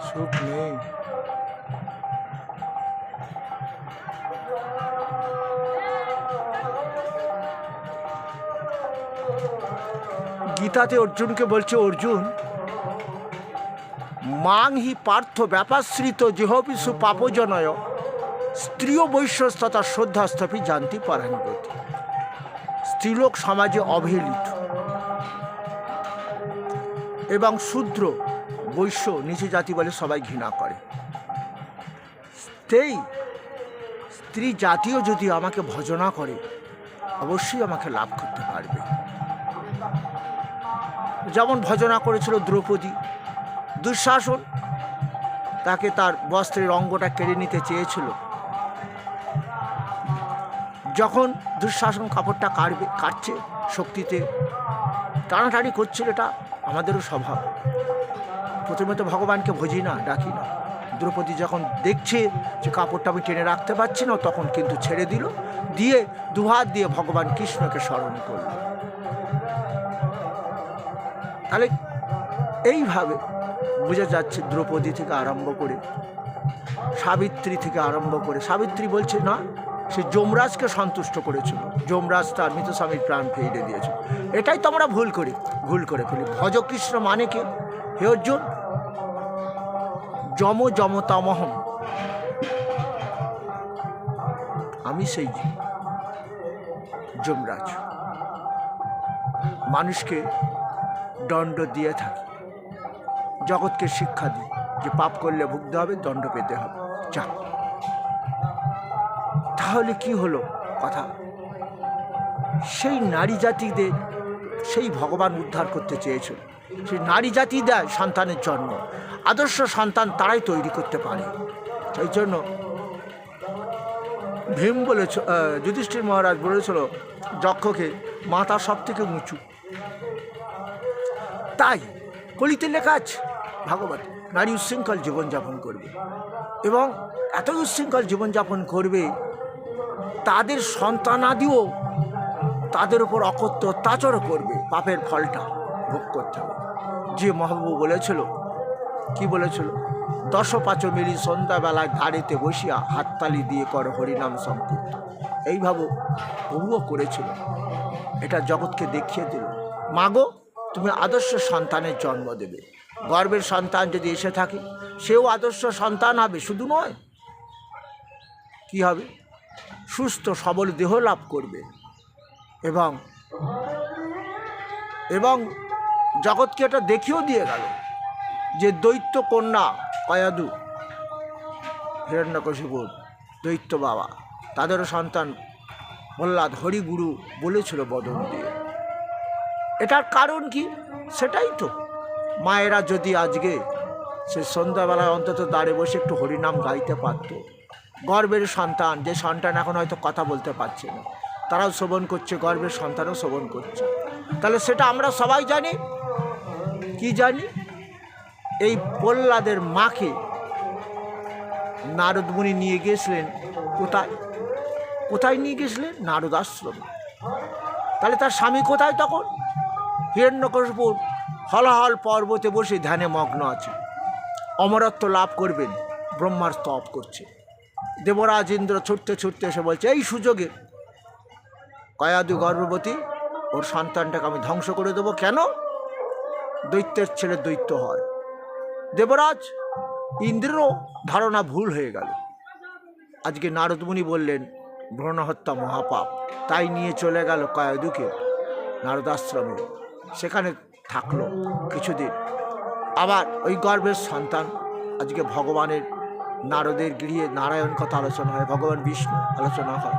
সুখ নেই। গীতাতে অর্জুনকে বলছে, অর্জুন মাং হি পার্থ ব্যাপাশ্রিত যেহবিষু পাপজনয় স্ত্রীয় বৈশ্যস তথা শ্রদ্ধাস্তপি জানতি পারাঙ্গতি। স্ত্রীলোক সমাজে অবহেলিত এবং শূদ্র বৈশ্য নিচু জাতি বলে সবাই ঘৃণা করে। সেই স্ত্রী জাতীয় যদি আমাকে ভজনা করে অবশ্যই আমাকে লাভ করতে পারবে। যেমন ভজনা করেছিল দ্রৌপদী। দুঃশাসন তাকে তার বস্ত্রের অঙ্গটা কেড়ে নিতে চেয়েছিল। যখন দুঃশাসন কাপড়টা কাটছে শক্তিতে টানাটানি করছিল, এটা আমাদেরও স্বভাব। প্রথমে তো ভগবানকে ভজি না, ডাকি না। দ্রৌপদী যখন দেখছে যে কাপড়টা আমি টেনে রাখতে পারছি না, তখন কিন্তু ছেড়ে দিল, দিয়ে দুহাত দিয়ে ভগবান কৃষ্ণকে স্মরণ করল। তাহলে এইভাবে বোঝা যাচ্ছে দ্রৌপদী থেকে আরম্ভ করে সাবিত্রী থেকে আরম্ভ করে, সাবিত্রী বলছে না সে যমরাজকে সন্তুষ্ট করেছিল, যমরাজ তার মৃত স্বামীর প্রাণ ফিরে দিয়েছিল। এটাই তো আমরা ভুল করে ফেলি। ভজ কৃষ্ণ মানে কি? হে অর্জুন, যম যমতামহম, আমি সেই যমরাজ, মানুষকে দণ্ড দিয়ে থাকি, জগৎকে শিক্ষা দিই যে পাপ করলে ভুগতে হবে, দণ্ড পেতে হবে। যা, তাহলে কি হলো কথা? সেই নারী জাতিদের সেই ভগবান উদ্ধার করতে চেয়েছিল। সেই নারী জাতি দেয় সন্তানের জন্ম। আদর্শ সন্তান তারাই তৈরি করতে পারে। সেই জন্য ভীম বলেছ, যুধিষ্ঠির মহারাজ বলেছিল যক্ষকে মাতা সব থেকে উঁচু। তাই কলিতে লেখা আছে ভাগবত, নারী উচ্ছৃঙ্খল জীবনযাপন করবে এবং এত উচ্ছৃঙ্খল জীবনযাপন করবে তাদের সন্তানাদিও তাদের উপর অকথ্য অত্যাচার করবে, পাপের ফলটা ভোগ করতে হবে। যে মহাপ্রভু বলেছিল, কি বলেছিল? 10 পাঁচ মিলি সন্ধ্যাবেলায় ধারেতে বসিয়া হাততালি দিয়ে কর হরিনাম সংকীর্তন। এইভাবে প্রভুও করেছিল। এটা জগৎকে দেখিয়ে দিল, মাগো তুমি আদর্শ সন্তানের জন্ম দেবে। গর্বের সন্তান যদি এসে থাকে সেও আদর্শ সন্তান হবে। শুধু নয়, কি হবে? সুস্থ সবল দেহ লাভ করবে এবং এবং জগৎকে এটা দেখিয়েও দিয়ে গেল যে দৈত্য কন্যা কয়াদু, হিরণ্যকশিপুর দৈত্য বাবা, তাদেরও সন্তান প্রহ্লাদ হরিগুরু বলেছিল বদন দিয়ে। এটার কারণ কি? সেটাই তো, মায়েরা যদি আজকে সে সন্ধ্যাবেলায় অন্তত দাঁড়ে বসে একটু হরিনাম গাইতে পারত, গর্বের সন্তান, যে সন্তান এখন হয়তো কথা বলতে পারছে না, তারাও শ্রবণ করছে, গর্বের সন্তানও শ্রবণ করছে। তাহলে সেটা আমরা সবাই জানি। কি জানি? এই প্রহ্লাদের মাকে নারদ মুনি নিয়ে গিয়েছিলেন কোথায়? কোথায় নিয়ে গিয়েছিলেন? নারদ আশ্রমে। তাহলে তার স্বামী কোথায় তখন? হিরণ্যকশিপুর হলাহল পর্বতে বসে ধ্যানে মগ্ন আছে, অমরত্ব লাভ করবেন, ব্রহ্মার স্তব করছে। দেবরাজ ইন্দ্র ছুটতে ছুটতে এসে বলছে, এই সুযোগে কয়াদু গর্ভবতী, ওর সন্তানটাকে আমি ধ্বংস করে দেবো। কেন? দৈত্যের ছেলে দৈত্য হয়। দেবরাজ ইন্দ্রেরও ধারণা ভুল হয়ে গেল। আজকে নারদমুনি বললেন ভ্রূণ হত্যা মহাপাপ, তাই নিয়ে চলে গেল কয়াদুকে নারদাশ্রমে। সেখানে থাকলো কিছুদিন। আবার ওই গর্ভের সন্তান, আজকে ভগবানের নারদের গৃহে নারায়ণ কথা আলোচনা হয়, ভগবান বিষ্ণু আলোচনা হয়।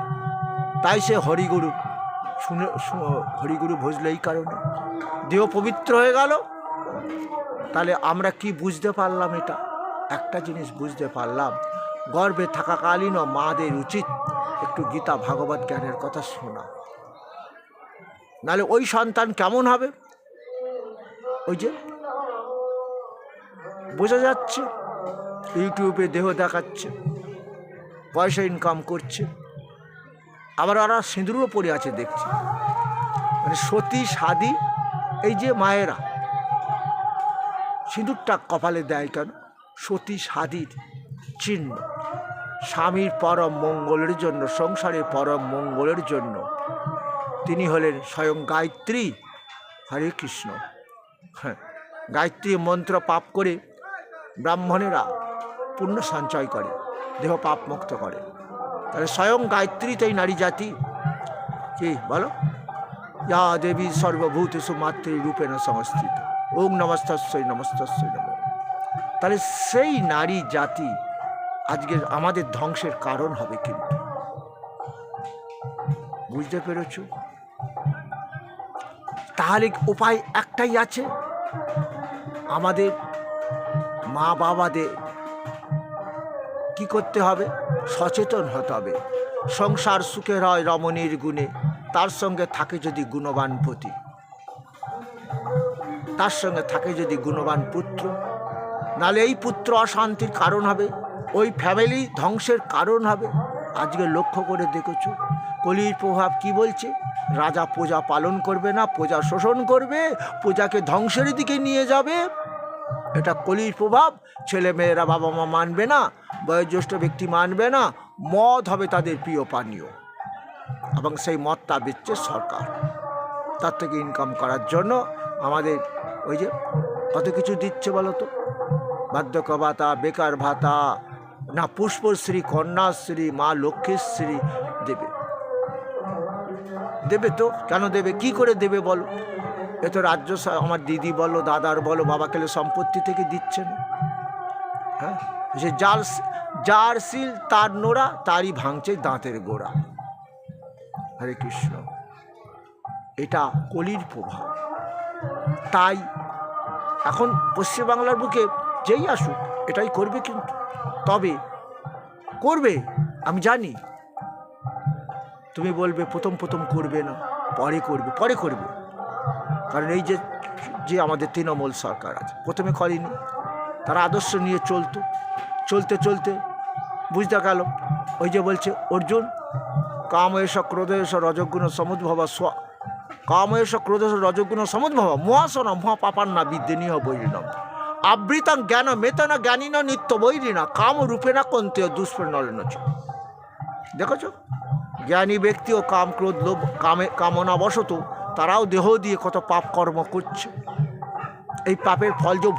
তাই সে হরিগুরু হরিগুরু ভজলে এই কারণে দেহ পবিত্র হয়ে গেল। তাহলে আমরা কি বুঝতে পারলাম? এটা একটা জিনিস বুঝতে পারলাম, গর্ভে থাকাকালীনও মাদের উচিত একটু গীতা ভাগবত জ্ঞানের কথা শোনা। নাহলে ওই সন্তান কেমন হবে? ওই যে বোঝা যাচ্ছে, ইউটিউবে দেহ দেখাচ্ছে, পয়সা ইনকাম করছে, আবার ওরা সিঁদুরও পরে আছে দেখছি। মানে সতী সাদী এই যে মায়েরা সিঁদুরটা কপালে দেয় কেন? সতী সাধির চিহ্ন। স্বামীর পরম মঙ্গলের জন্য, সংসারের পরম মঙ্গলের জন্য তিনি হলেন স্বয়ং গায়ত্রী। হরে কৃষ্ণ। হ্যাঁ, গায়ত্রী মন্ত্র পাপ করে ব্রাহ্মণেরা পুণ্য সঞ্চয় করে, দেহ পাপ মুক্ত করে। তাহলে স্বয়ং গায়ত্রীতেই নারী জাতি কি বলো, ইয়া দেবী সর্বভূতেষু মাতৃরূপেণ সংস্থিত, ওং নমস্তস্যৈ নমস্তস্যৈ নমঃ। তাহলে সেই নারী জাতি আজকের আমাদের ধ্বংসের কারণ হবে। কিন্তু বুঝতে পেরেছ? তাহলে উপায় একটাই আছে, আমাদের মা বাবাদের কি করতে হবে? সচেতন হতে হবে। সংসার সুখের হয় রমণীর গুণে, তার সঙ্গে থাকে যদি গুণবান পতি, তার সঙ্গে থাকে যদি গুণবান পুত্র, নাহলে এই পুত্র অশান্তির কারণ হবে, ওই ফ্যামিলি ধ্বংসের কারণ হবে। আজকে লক্ষ্য করে দেখেছো কলির প্রভাব কি বলছে? রাজা প্রজা পালন করবে না, প্রজা শোষণ করবে, প্রজাকে ধ্বংসের দিকে নিয়ে যাবে। এটা কলির প্রভাব। ছেলে মেয়েরা বাবা মা মানবে না, বয়োজ্যেষ্ঠ ব্যক্তি মানবে না, মদ হবে তাদের প্রিয় পানীয়, এবং সেই মদটা বেচছে সরকার। তার থেকে ইনকাম করার জন্য আমাদের ওই যে কত কিছু দিচ্ছে বলো তো, বার্ধক্য ভাতা, বেকার ভাতা, না পুষ্পশ্রী, কন্যাশ্রী, মা লক্ষ্মীশ্রী দেবে। দেবে তো, কেন দেবে? কি করে দেবে বলো? এ তো রাজ্য, আমার দিদি বলো, দাদার বলো, বাবা কেলে সম্পত্তি থেকে দিচ্ছে না। হ্যাঁ, সে যার শিল তার নোড়া, তারই ভাঙছে দাঁতের গোড়া। হরে কৃষ্ণ। এটা কলির প্রভাব। তাই এখন পশ্চিমবাংলার বুকে যেই আসুক এটাই করবে, কিন্তু তবে করবে আমি জানি। তুমি বলবে প্রথম প্রথম করবে না, পরে করবে, পরে করবে। কারণ এই যে আমাদের তৃণমূল সরকার আছে, প্রথমে করেনি। তারা আদর্শ নিয়ে চলতে চলতে বুঝতে গেল, ওই যে বলছে অর্জুন, কাময়েশ ক্রোধেশ রজগুণ সমুদ্ভব কাময়েশ ক্রোধেশ রজগুণ সমুদ্ভব মহাসন মহাপাপান্না বিদ্যেনীয় বৈরিণম আবৃতং জ্ঞান মেতন জ্ঞানীন নিত্য বৈরিণা কাম রূপেণা কন্তেয় দুষ্প্রণলনচ। দেখেছ, জ্ঞানী ব্যক্তি ও কাম ক্রোধ লোভ কামনা বশত তারাও দেহ দিয়ে কত পাপ কর্ম করছে, এই পাপের ফল যে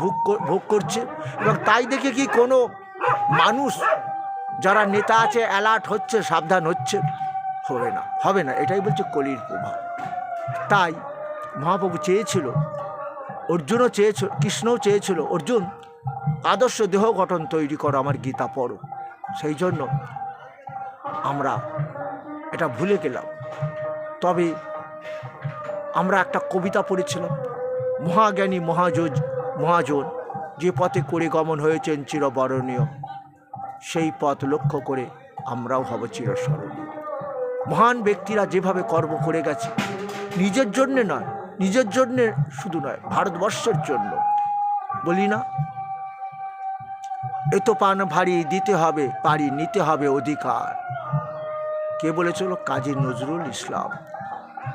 ভোগ করছে। এবং তাই দেখে কি কোনো মানুষ যারা নেতা আছে অ্যালার্ট হচ্ছে, সাবধান হচ্ছে? হবে না। এটাই বলছে কলির প্রভাব। তাই মহাপ্রভু চেয়েছিল, অর্জুনও চেয়েছিল, কৃষ্ণও চেয়েছিল, অর্জুন আদর্শ দেহ গঠন তৈরি করো, আমার গীতা পড়ো। সেই জন্য আমরা এটা ভুলে গেলাম। তবে আমরা একটা কবিতা পড়েছিলাম, মহাজ্ঞানী মহাজন যে পথে করে গমন হয়েছেন চিরবরণীয়, সেই পথ লক্ষ্য করে আমরাও হব চিরস্মরণীয়। মহান ব্যক্তিরা যেভাবে কর্ম করে গেছে, নিজের জন্যে নয়, নিজের জন্যে শুধু নয়, ভারতবর্ষের জন্য। বলি না, এত পান ভারী দিতে হবে পারি, নিতে হবে অধিকার। কে বলেছিল? কাজী নজরুল ইসলাম।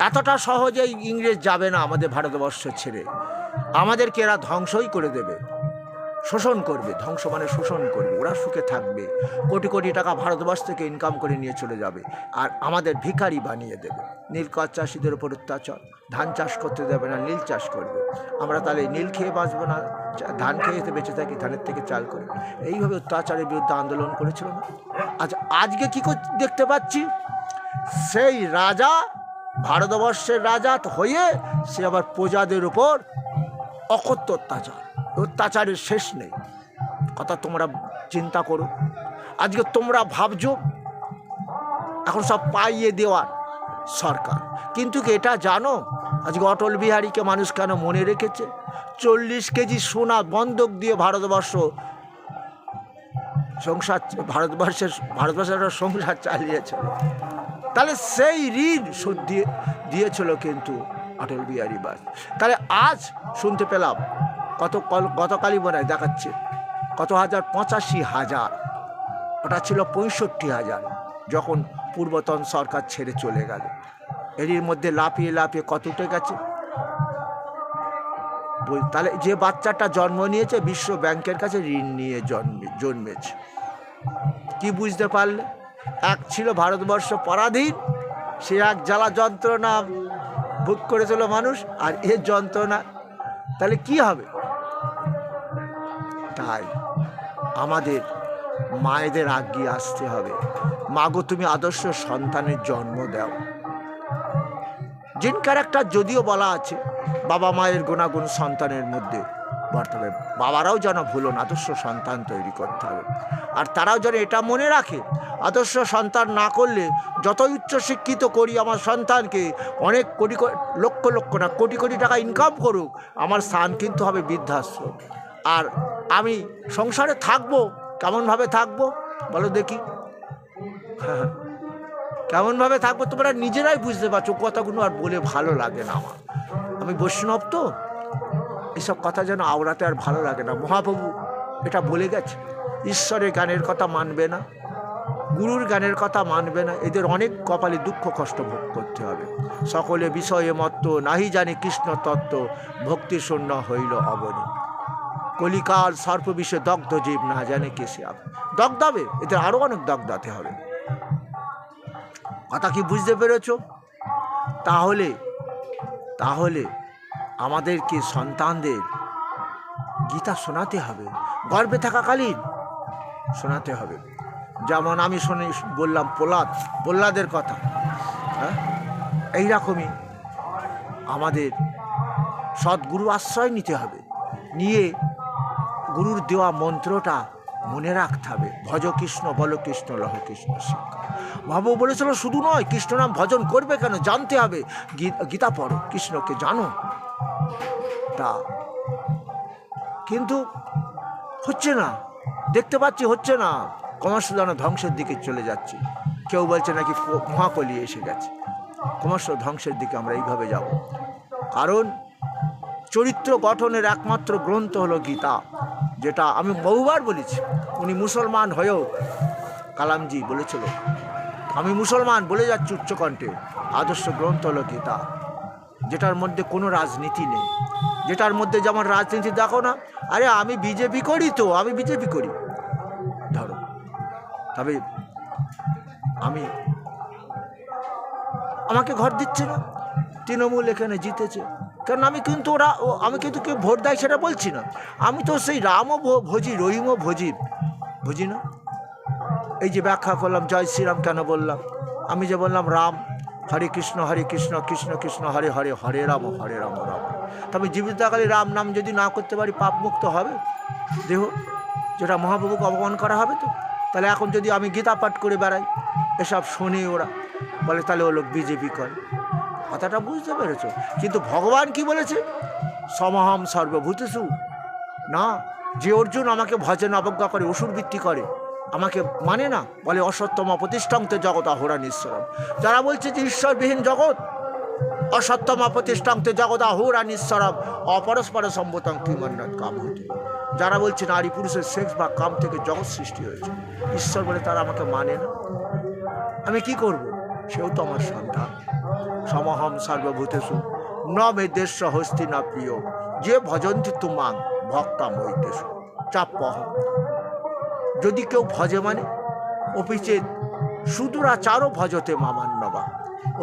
এতটা সহজেই ইংরেজ যাবে না আমাদের ভারতবর্ষ ছেড়ে, আমাদেরকে এরা ধ্বংসই করে দেবে, শোষণ করবে। ধ্বংস মানে শোষণ করবে। ওরা সুখে থাকবে, কোটি কোটি টাকা ভারতবর্ষ থেকে ইনকাম করে নিয়ে চলে যাবে, আর আমাদের ভিখারি বানিয়ে দেবে। নীলকর চাষিদের উপর অত্যাচার, ধান চাষ করতে দেবে না, নীল চাষ করবে। আমরা তাহলে নীল খেয়ে বাঁচবো না, ধান খেয়ে বেঁচে থাকি, ধানের থেকে চাল করে। এইভাবে অত্যাচারের বিরুদ্ধে আন্দোলন করেছিল না? আজকে কি দেখতে পাচ্ছি? সেই রাজা, ভারতবর্ষের রাজা হয়ে সে আবার প্রজাদের উপর অকথ্য অত্যাচারের শেষ নেই। কথা তোমরা চিন্তা করো। আজকে তোমরা ভাবছো এখন সব পাইয়ে দেওয়ার সরকার, কিন্তু এটা জানো আজকে অটল বিহারীকে মানুষ কেন মনে রেখেছে? 40 কেজি সোনা বন্ধক দিয়ে ভারতবর্ষের একটা সংসার চালিয়েছিল। তাহলে সেই ঋণ শোধ দিয়েছিল কিন্তু অটল বিহারী বাজপেয়ী। তাহলে আজ শুনতে পেলাম গতকালই মনে হয় দেখাচ্ছে কত হাজার, 85,000, ওটা ছিল 65,000 যখন পূর্বতন সরকার ছেড়ে চলে গেল। এরই মধ্যে লাফিয়ে কত উঠে গেছে তাহলে যে বাচ্চাটা জন্ম নিয়েছে বিশ্ব ব্যাংকের কাছে ঋণ নিয়ে জন্মেছে। কি বুঝতে পারলে? এক ছিল ভারতবর্ষ পরাধীন, সে এক জ্বালা যন্ত্রণা ভোগ করেছিল মানুষ, আর এর যন্ত্রণা, তাহলে কি হবে? তাই আমাদের মায়েদের আগিয়ে আসতে হবে। মাগো তুমি আদর্শ সন্তানের জন্ম দাও। জিন ক্যারেক্টার যদিও বলা আছে, বাবা মায়ের গুণাগুণ সন্তানের মধ্যে বাড়তে হবে। বাবারাও যেন ভুলুন, আদর্শ সন্তান তৈরি করতে হবে। আর তারাও যেন এটা মনে রাখে, আদর্শ সন্তান না করলে যতই উচ্চশিক্ষিত করি আমার সন্তানকে, অনেক কোটি লক্ষ লক্ষ না কোটি কোটি টাকা ইনকাম করুক, আমার স্থান কিন্তু হবে বৃদ্ধাশ্রম। আর আমি সংসারে থাকবো, কেমনভাবে থাকবো বলো দেখি? কেমনভাবে থাকবো তোমরা নিজেরাই বুঝতে পারছো। কথাগুলো আর বলে ভালো লাগে না আমার, আমি বৈষ্ণব তো, এসব কথা যেন আওড়াতে আর ভালো লাগে না। মহাপ্রভু এটা বলে গেছে, ঈশ্বরের গানের কথা মানবে না, গুরুর গানের কথা মানবে না, এদের অনেক কপালে দুঃখ কষ্ট ভোগ করতে হবে। সকলে বিষয়ে মত্ত, নাহি জানে কৃষ্ণ তত্ত্ব, ভক্তি শূন্য হইল অবনী। কলিকাল সর্প বিষে দগ্ধ জীব, না জানে কে সে দগ্ধাবে, এদের আরো অনেক দগ্ধাতে হবে। কথা কি বুঝতে পেরেছ? তাহলে তাহলে আমাদেরকে সন্তানদের গীতা শোনাতে হবে, গর্বে থাকাকালীন শোনাতে হবে। যেমন আমি বললাম প্রহ্লাদের কথা, হ্যাঁ, এইরকমই আমাদের সদ্গুরু আশ্রয় নিতে হবে, নিয়ে গুরুর দেওয়া মন্ত্রটা মনে রাখতে হবে। ভজ কৃষ্ণ বল কৃষ্ণ লহ কৃষ্ণ শিক্ষা। মহাপ্রভু বলেছিল শুধু নয়, কৃষ্ণ নাম ভজন করবে কেন জানতে হবে, গীতা পড়ো, কৃষ্ণকে জানো। তা কিন্তু হচ্ছে না, দেখতে পাচ্ছি হচ্ছে না। ক্রমশ যেন ধ্বংসের দিকে চলে যাচ্ছি। কেউ বলছে নাকি মহাকলি এসে গেছে। ক্রমশ ধ্বংসের দিকে আমরা এইভাবে যাব। কারণ চরিত্র গঠনের একমাত্র গ্রন্থ হলো গীতা, যেটা আমি বহুবার বলেছি। উনি মুসলমান হয়েও, কালামজি বলেছিল, আমি মুসলমান বলে যাচ্ছি উচ্চকণ্ঠে, আদর্শ গ্রন্থ হলো গীতা, যেটার মধ্যে কোনো রাজনীতি নেই, যেটার মধ্যে যেমন রাজনীতি দেখো না, আরে আমি বিজেপি করি তো, আমি বিজেপি করি ধরো, তবে আমাকে ঘর দিচ্ছে না, তৃণমূল এখানে জিতেছে, কারণ আমি কিন্তু কেউ ভোট দেয় সেটা বলছি না, আমি তো সেই রামও ভজি, রহিমও ভজি না। এই যে ব্যাখ্যা করলাম জয় শ্রীরাম কেন বললাম, আমি যে বললাম রাম হরে কৃষ্ণ কৃষ্ণ কৃষ্ণ হরে হরে, হরে রাম রাম। তবে জীবিতকালে রাম নাম যদি না করতে পারি পাপ মুক্ত হবে দেহ, যেটা মহাপ্রভুকে অপমান করা হবে তো। তাহলে এখন যদি আমি গীতা পাঠ করে বেড়াই, এসব শোনে ওরা, বলে তাহলে ও লোক বিজেপি করে। কথাটা বুঝতে পেরেছ? কিন্তু ভগবান কি বলেছে? সমহম সর্বভূতেষু। না, যে অর্জুন আমাকে ভজনে অবজ্ঞা করে, অসুর বৃত্তি করে, আমাকে মানে না, বলে অসত্যম প্রতিষ্ঠাঙ্ক জগৎ অহোরানিশ্বরম। যারা বলছে যে ঈশ্বরবিহীন জগৎ, অসত্যম প্রতিষ্ঠাঙ্ক জগৎ অহোরানিশ্বরম, অপরস্পর সম্ভূতং কিমন্যৎ কাম হতে। যারা বলছে নারী পুরুষের সেক্স বা কাম থেকে জগৎ সৃষ্টি হয়েছে, ঈশ্বর বলে তারা আমাকে মানে না, আমি কি করব? সেও তো আমার সন্তান। সমহম সর্বভূতেষু ন মে দেশ হস্তি না প্রিয়, যে ভজন্তি তুমাং ভক্তাম হইতেষু চাপ্যহম। যদি কেউ ভজে মানে অপিচেত সুদুরাচারও ভজতে মামান্নবা।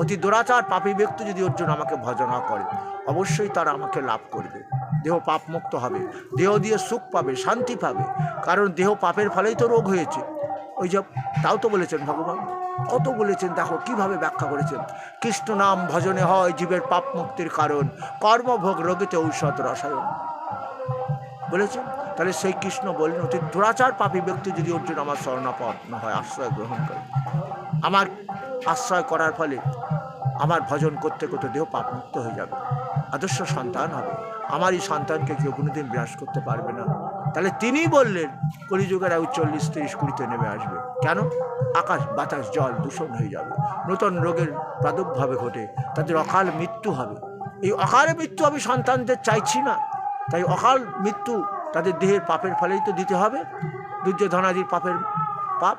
অতি দুরাচার পাপী ব্যক্তি যদি অর্জুন আমাকে ভজনা করে, অবশ্যই তারা আমাকে লাভ করবে, দেহ পাপ মুক্ত হবে, দেহ দিয়ে সুখ পাবে, শান্তি পাবে। কারণ দেহ পাপের ফলেই তো রোগ হয়েছে। ওই যে তাও তো বলেছেন ভগবান, কত বলেছেন, দেখো কিভাবে ব্যাখ্যা করেছেন। কৃষ্ণ নাম ভজনে হয় জীবের পাপ মুক্তির কারণ, কর্মভোগ রোগীতে ঔষধ রসায়ন বলেছেন। তাহলে সেই কৃষ্ণ বললেন অতি দুরাচার পাপী ব্যক্তি যদি অর্জুন আমার শরণাপন্ন হয়, আশ্রয় গ্রহণ করে, আমার আশ্রয় করার ফলে আমার ভজন করতে করতে দেহ পাপ মুক্ত হয়ে যাবে, আদর্শ সন্তান হবে। আমার এই সন্তানকে কেউ কোনোদিন বিনাশ করতে পারবে না। তাহলে তিনি বললেন কলিযুগের 40-30-20 নেমে আসবে। কেন? আকাশ বাতাস জল দূষণ হয়ে যাবে, নতুন রোগের প্রাদুর্ভাবে ঘটে, তাদের অকাল মৃত্যু হবে। এই অকাল মৃত্যু আমি সন্তানদের চাইছি না, তাই অকাল মৃত্যু তাদের দেহের পাপের ফলেই তো দিতে হবে। দুর্যোধনাদির পাপের পাপ,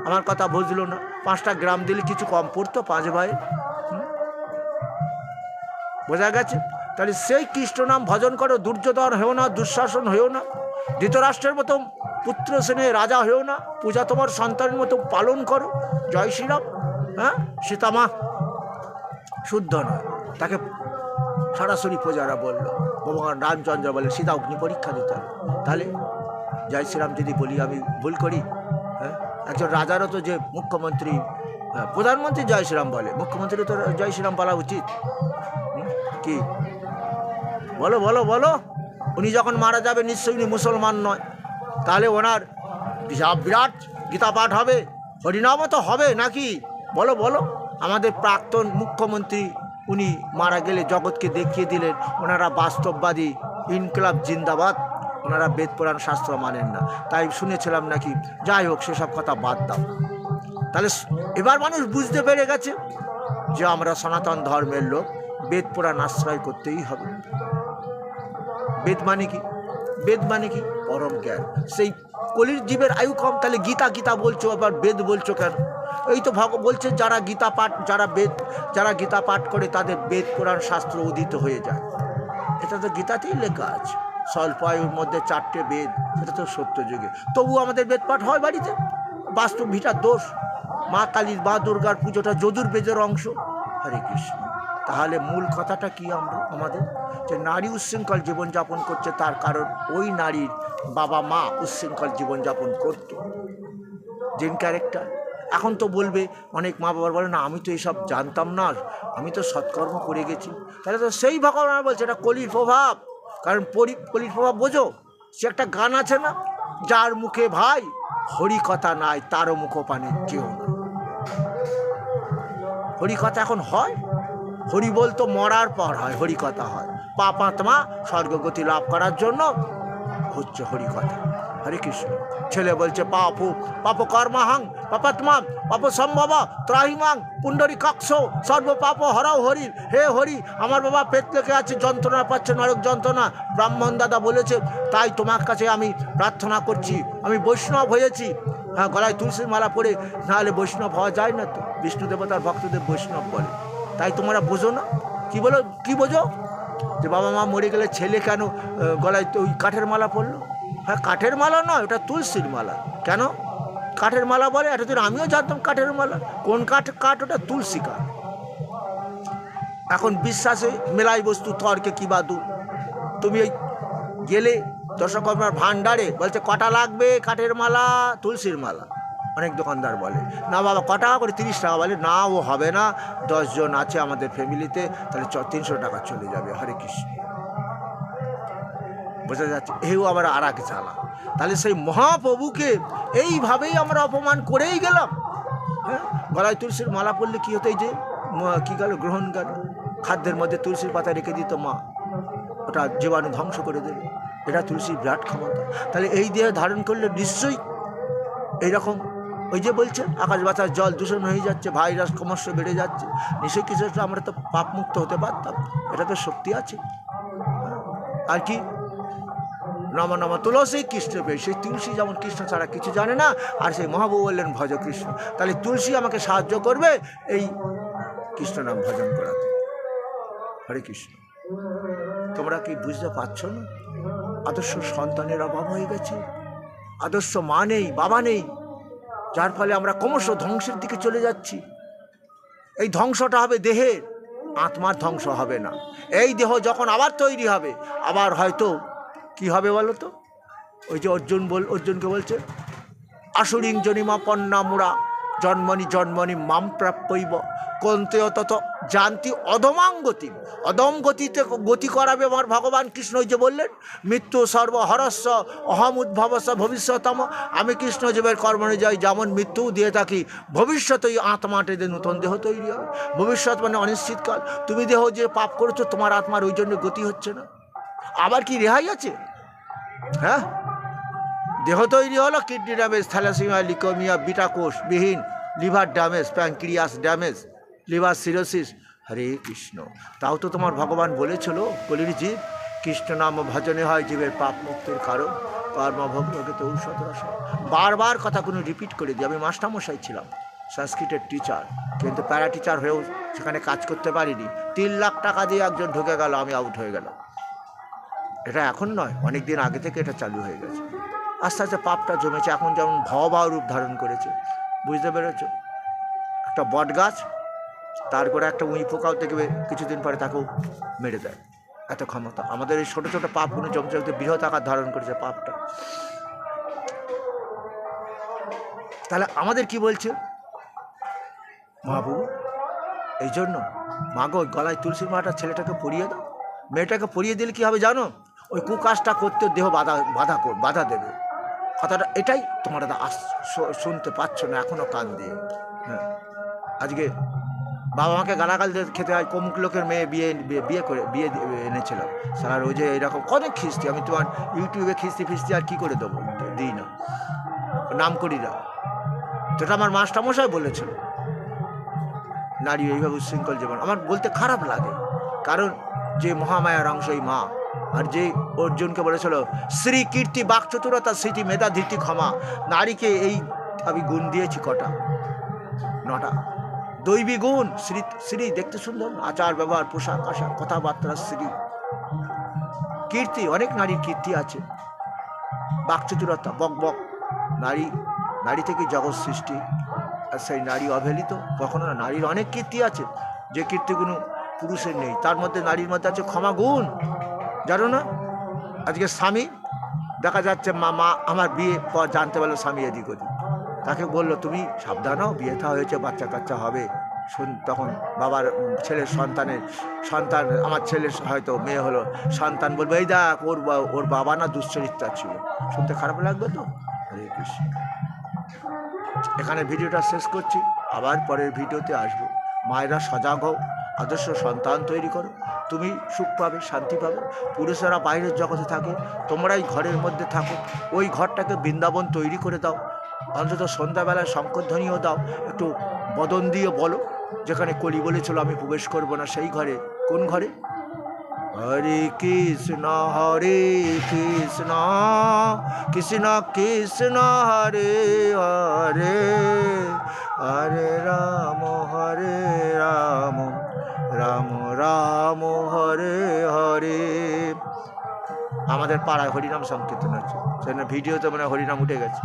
আমার কথা বুঝলো না। 5টা গ্রাম দিলে কিছু কম পড়তো 5 ভাই, বোঝা গেছে? তাহলে সেই কৃষ্ণ নাম ভজন করো, দুর্যোধন হয়েও না, দুঃশাসন হয়েও না, ধৃতরাষ্ট্রের মতো পুত্র সেনে রাজা হয়েও না, পূজা তোমার সন্তানের মতো পালন করো। জয় শ্রীরাম। হ্যাঁ, সীতামা শুদ্ধ নয়, তাকে সরাসরি প্রজারা বলল, ভগবান রামচন্দ্র বলে সীতা অগ্নি পরীক্ষা দিতে হবে। তাহলে জয় শ্রীরাম যদি বলি আমি ভুল করি? হ্যাঁ, একজন রাজারও তো যে মুখ্যমন্ত্রী, হ্যাঁ প্রধানমন্ত্রী জয় শ্রীরাম বলে, মুখ্যমন্ত্রী তো জয় শ্রীরাম বলা উচিত কি? বলো বলো বলো। উনি যখন মারা যাবে নিশ্চয়ই উনি মুসলমান নয়, তাহলে ওনার বিরাট গীতা পাঠ হবে, হরিনামও তো হবে নাকি? বলো বলো। আমাদের প্রাক্তন মুখ্যমন্ত্রী উনি মারা গেলে জগৎকে দেখিয়ে দিলেন ওনারা বাস্তববাদী, ইনকলাব জিন্দাবাদ, ওনারা বেদ পুরাণ শাস্ত্র মানেন না, তাই শুনেছিলাম নাকি। যাই হোক, সেসব কথা বাদ দাও। তাহলে এবার মানুষ বুঝতে পেরে গেছে যে আমরা সনাতন ধর্মের লোক, বেদ পুরাণ আশ্রয় করতেই হবে। বেদ মানে কি? বেদ মানে কি? পরম জ্ঞান। সেই কলির জীবের আয়ু কম, তাহলে গীতা গীতা বলছো, আবার বেদ বলছো কেন? এই তো বলছে যারা গীতা পাঠ, যারা গীতা পাঠ করে তাদের বেদ পুরাণ শাস্ত্র উদিত হয়ে যায়। এটা তো গীতাতেই লেখা আছে, স্বল্প আয়ুর মধ্যে 4টে বেদ, এটা তো সত্য যুগে। তবু আমাদের বেদ পাঠ হয় বাড়িতে। বাস্তব ভিটার দোষ। মা কালীর, মা দুর্গার পুজোটা যজুর্বেদের অংশ। হরে কৃষ্ণ। তাহলে মূল কথাটা কি আমাদের? যে নারী উচ্ছৃঙ্খল জীবনযাপন করছে, তার কারণ ওই নারীর বাবা মা উচ্ছৃঙ্খল জীবনযাপন করতো। জেন ক্যারেক্টার। এখন তো বলবে অনেক মা বাবার, বলে না আমি তো এইসব জানতাম না, আমি তো সৎকর্ম করে গেছি। তাহলে তো সেই ভগবান বলছে এটা কলির প্রভাব। কারণ কলির প্রভাব বোঝো, সে একটা গান আছে না, যার মুখে ভাই হরি কথা নাই, তারও মুখপানে যেও না। হরি কথা এখন হয়? হরি বলতো মরার পর হয়, হরি কথা হয়। পাপাত্মা স্বর্গগতি লাভ করার জন্য হচ্ছে হরি কথা। হরে কৃষ্ণ। ছেলে বলছে পাপ কর্মাহাং পাপাত্মা পাপ সম্ভব ত্রাহিমাং পুণ্ডরী কক্ষ সর্ব পাপ হরাও হরি। হে হরি, আমার বাবা পেট লেগে আছে, যন্ত্রণা পাচ্ছে, নরক যন্ত্রণা। ব্রাহ্মণ দাদা বলেছে, তাই তোমার কাছে আমি প্রার্থনা করছি, আমি বৈষ্ণব হয়েছি। হ্যাঁ, গলায় তুলসীর মালা পরে, নাহলে বৈষ্ণব হওয়া যায় না তো। বিষ্ণু দেবতার ভক্তদের বৈষ্ণব বলে। তাই তোমরা বোঝো না? কি বোঝো? যে বাবা মা মরে গেলে ছেলে কেন গলায় ওই কাঠের মালা পরলো? হ্যাঁ, কাঠের মালা নয়, ওটা তুলসীর মালা। কেন কাঠের মালা বলে? এতদিন আমিও জানতাম কাঠের মালা। কোন কাঠ? ওটা তুলসী কাঠ। এখন বিশ্বাসে মেলাই বস্তু, তর্কে কি বাদু। তুমি ওই গেলে দশকর্মার ভাণ্ডারে, বলছে কটা লাগবে কাঠের মালা, তুলসীর মালা। অনেক দোকানদার বলে না বাবা কটা করে, 30 টাকা। বলে না, ও হবে না, 10 জন আছে আমাদের ফ্যামিলিতে, তাহলে 300 টাকা চলে যাবে। হরে কৃষ্ণ। বোঝা যাচ্ছে? এও আবার আর এক জ্বালা। তাহলে সেই মহাপ্রভুকে এইভাবেই আমরা অপমান করেই গেলাম। হ্যাঁ, গলায় তুলসীর মালা পড়লে কী হতো? এই যে কী গেল, গ্রহণ গেল। খাদ্যের মধ্যে তুলসীর পাতা রেখে দিত মা, ওটা জীবাণু ধ্বংস করে দেবে। এটা তুলসীর বিরাট ক্ষমতা। তাহলে এই দেহে ধারণ করলে নিশ্চয়ই এইরকম, ওই যে বলছে আকাশ বাতাস জল দূষণ হয়ে যাচ্ছে, ভাইরাস ক্রমশ বেড়ে যাচ্ছে, নিশ্চয়ই কিছু আমরা তো পাপমুক্ত হতে পারতাম। এটা তো শক্তি আছে। আর কি নম নম তুলসী কৃষ্ণ পেয়ে, সেই তুলসী যেমন কৃষ্ণ ছাড়া কিছু জানে না, আর সেই মহাপ্রভু বললেন ভজ কৃষ্ণ। তাহলে তুলসী আমাকে সাহায্য করবে এই কৃষ্ণ নাম ভজন করাতে। হরে কৃষ্ণ। তোমরা কি বুঝতে পারছো না? আদর্শ সন্তানের অভাব হয়ে গেছে, আদর্শ মা নেই, বাবা নেই, যার ফলে আমরা ক্রমশ ধ্বংসের দিকে চলে যাচ্ছি। এই ধ্বংসটা হবে দেহের, আত্মার ধ্বংস হবে না। এই দেহ যখন আবার তৈরি হবে, আবার হয়তো কি হবে বলো তো? ওই যে অর্জুনকে বলছে আসুরিং জনিমা পন্না মুড়া জন্মনি জন্মনি মাম প্রাপ্যইব কন্তেয় তত জানতি অধমাং গতি। অধম গতিতে গতি করাবে আমার ভগবান কৃষ্ণ। যে বললেন মৃত্যু সর্বহরস্য অহম উদ্ভবস্য ভবিষ্যতম। আমি কৃষ্ণজীবের কর্মানুযায়ী যেমন মৃত্যু দিয়ে থাকি, ভবিষ্যতেই আত্মাটে নতুন দেহ তৈরি হবে। ভবিষ্যৎ মানে অনিশ্চিতকাল। তুমি দেহ যে পাপ করেছো, তোমার আত্মার ওই জন্য গতি হচ্ছে না। আবার কি রেহাই আছে? হ্যাঁ, দেহ তৈরি হলো, kidney damage, thalassaemia, leukaemia, beta কোষ বিহীন, liver damage, pancreas damage, liver cirrhosis. Hare Krishna. তাও তো তোমার ভগবান বলেছিল কলির জীব কৃষ্ণ নাম ভজনে হয় জীবের পাপ মুক্তির কারণ, কর্মভোগে তো ঔষধ রস। বারবার কথা কোনো রিপিট করে দিই। আমি মাস্টারমশাই ছিলাম, সংস্কৃতের টিচার, কিন্তু প্যারা টিচার হয়েও সেখানে কাজ করতে পারিনি। 3 লাখ টাকা দিয়ে একজন ঢুকে গেল, আমি আউট হয়ে গেলাম। এটা এখন নয়, অনেক দিন আগে থেকে এটা চালু হয়ে গেছে। আস্তে আস্তে পাপটা জমেছে, এখন যেমন ভয়াবহ রূপ ধারণ করেছে, বুঝতে পেরেছ? একটা বট গাছ, তারপরে একটা উঁই পোকাও দেখবে কিছুদিন পরে তাকেও মেরে দেয়, এত ক্ষমতা। আমাদের এই ছোটো ছোটো পাপগুলো জমতে জমতে বৃহৎ আকার ধারণ করেছে পাপটা। তাহলে আমাদের কি বলছে মহাপ্রভু? এই জন্য মাগো গলায় তুলসীর মালাটা ছেলেটাকে পরিয়ে দাও। মেয়েটাকে পরিয়ে দিলে কী হবে জানো? ওই কুকাজটা করতে দেহ বাধা দেবে। কথাটা এটাই তোমরা শুনতে পাচ্ছ না এখনও কান দিয়ে। হ্যাঁ, আজকে বাবা মাকে গালাগাল খেতে হয়। কমুক লোকের মেয়ে বিয়ে এনেছিলাম, সারা রোজে এইরকম অনেক খিস্তি। আমি তোমার ইউটিউবে খিস্তি আর কী করে দেবো, দিই না, নাম করি না। যেটা আমার মাস্টারমশাই বলেছিল, নারী এইভাবে উচ্ছৃঙ্খল জীবন। আমার বলতে খারাপ লাগে, কারণ যে মহামায়ার অংশ এই মা, আর যে অর্জুনকে বলেছিল শ্রী কীর্তি বাকচতুরতা স্মৃতি মেধা ধৃতি ক্ষমা, নারীকে এই আমি গুণ দিয়েছি কটা? 9টা। দৈবী গুণ, শ্রী দেখতে সুন্দর, আচার ব্যবহার পোশাক আশাক কথাবার্তা, শ্রী কীর্তি, অনেক নারীর কীর্তি আছে। বাকচতুরতা, বক নারী থেকে জগৎ সৃষ্টি, আর সেই নারী অবহেলিত কখনো না। নারীর অনেক কীর্তি আছে, যে কীর্তিগুলো পুরুষের নেই। তার মধ্যে নারীর মধ্যে আছে ক্ষমা গুণ, জানো না? আজকে স্বামী দেখা যাচ্ছে মা আমার বিয়ে পর জানতে পারলো স্বামী এদিক ওদিক, তাকে বললো তুমি সাবধান হও, বিয়ে থা হয়েছে, বাচ্চা কাচ্চা হবে। তখন বাবার ছেলের সন্তান, আমার ছেলের হয়তো মেয়ে হলো, সন্তান বলবে এই দেখ ওর বাবা না দুশ্চরিত্রা ছিল। শুনতে খারাপ লাগবে তো? হরে কৃষ্ণ। এখানে ভিডিওটা শেষ করছি, আবার পরের ভিডিওতে আসবো। মায়েরা সজাগ হও, আদর্শ সন্তান তৈরি করো, তুমি সুখ পাবে, শান্তি পাবে। পুরুষেরা বাইরের জগতে থাকে, তোমরাই ঘরের মধ্যে থাকো। ওই ঘরটাকে বৃন্দাবন তৈরি করে দাও। অন্তত সন্ধ্যাবেলায় শঙ্করধ্বনিও দাও, একটু বদন দিয়ে বলো, যেখানে কলি বলেছিল আমি প্রবেশ করব না, সেই ঘরে। কোন ঘরে? হরে কৃষ্ণ কৃষ্ণ কৃষ্ণ হরে হরে, হরে রাম রাম রাম হরে হরে। আমাদের পাড়ায় হরিনাম সংকীর্তন হচ্ছে, সেখানে ভিডিওতে মানে হরিনাম উঠে গেছে।